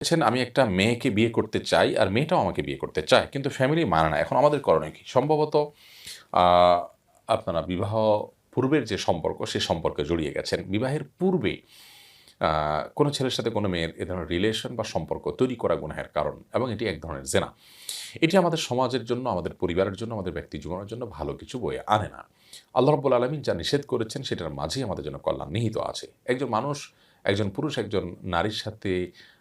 আমি একটা মেয়েকে বিয়ে করতে চাই আর মেয়েটাও আমাকে বিয়ে করতে চায়, কিন্তু ফ্যামিলি মানে না। এখন আমাদের করণীয় কি? সম্ভবত আ আপনারা বিবাহ পূর্বের যে সম্পর্ক, সে সম্পর্কে জড়িয়ে গেছেন। বিবাহের পূর্বে আ কোনো ছেলের সাথে কোনো মেয়ের এ ধরনের রিলেশন বা সম্পর্ক তৈরি করা গুনাহের কারণ এবং এটি এক ধরনের জেনা। এটি আমাদের সমাজের জন্য, আমাদের পরিবারের জন্য, আমাদের ব্যক্তি জীবনের জন্য ভালো কিছু বয়ে আনে না। আল্লাহ রাব্বুল আলামিন যা নিষেধ করেছেন সেটার মাঝেই আমাদের জন্য কল্যাণ নিহিত আছে। একজন মানুষ, একজন পুরুষ একজন নারীর সাথে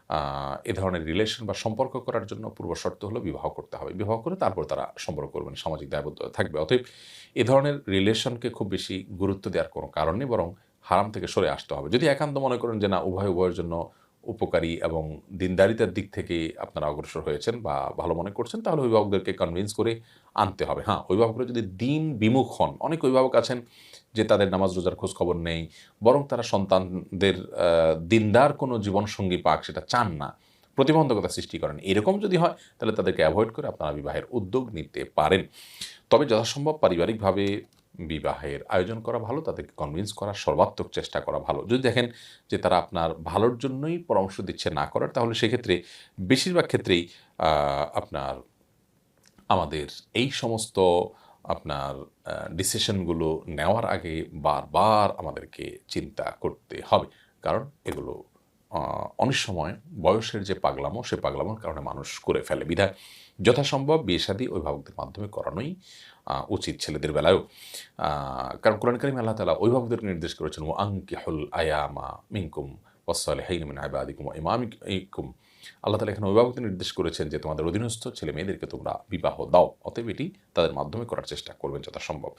আ এ ধরনের রিলেশন বা সম্পর্ক করার জন্য পূর্ব শর্ত হলো বিবাহ করতে হবে। বিবাহ করে তারপর তারা সম্পর্ক করবেন, সামাজিক দায়বদ্ধতা থাকবে। অতএব এ ধরনের রিলেশনকে খুব বেশি গুরুত্ব দেওয়ার কোনো কারণ নেই, বরং হারাম থেকে সরে আসতে হবে। যদি একান্ত মনে করেন যে না, উভয়ের জন্য উপকারী এবং দিনদারিতার দিক থেকে আপনারা অগ্রসর হয়েছেন বা ভালো মনে করছেন, তাহলে অভিভাবকদেরকে কনভিন্স করে আনতে হবে। হ্যাঁ, অভিভাবকরা যদি দিন বিমুখ হন, অনেক অভিভাবক আছেন যে তাদের নামাজ রোজার খোঁজ খবর নেই, বরং তারা সন্তানদের দিনদার কোনো জীবনসঙ্গী পাক সেটা চান না, প্রতিবন্ধকতা সৃষ্টি করেন। এরকম যদি হয় তাহলে তাদেরকে এভয়েড করে আপনারা বিবাহের উদ্যোগ নিতে পারেন। তবে যথাসম্ভব পারিবারিকভাবে বিবাহের আয়োজন করা ভালো, তাদেরকে কনভিন্স করার সর্বাত্মক চেষ্টা করা ভালো। যদি দেখেন যে তারা আপনার ভালোর জন্যই পরামর্শ দিচ্ছে না করার, তাহলে সেক্ষেত্রে বেশিরভাগ ক্ষেত্রেই আপনার আমাদের এই সমস্ত আপনার ডিসিশনগুলো নেওয়ার আগে বারবার আমাদেরকে চিন্তা করতে হবে। কারণ এগুলো আ অনেক সময় বয়সের যে পাগলামো, সে পাগলামোর কারণে মানুষ করে ফেলে। বিধায় যথাসম্ভব বিয়ে-শাদী অভিভাবকদের মাধ্যমে করানোই উচিত ছেলেদের বেলায়ও। আ কারণ কোরআন কারিমে আল্লাহ তাআলা অভিভাবকদেরকে নির্দেশ করেছেন, "ওয়া আনকিহুল আয়ামা মিনকুম ওয়াস-সালিহিনা মিন ইবাদিকুম ওয়া ইমামিকুম।" আল্লাহ তাআলা এখানে অভিভাবকদের নির্দেশ করেছেন যে তোমাদের অধীনস্থ ছেলে-মেয়েদেরকে তোমরা বিবাহ দাও। অতএব এটি তাদের মাধ্যমে করার চেষ্টা করবেন যথাসম্ভব।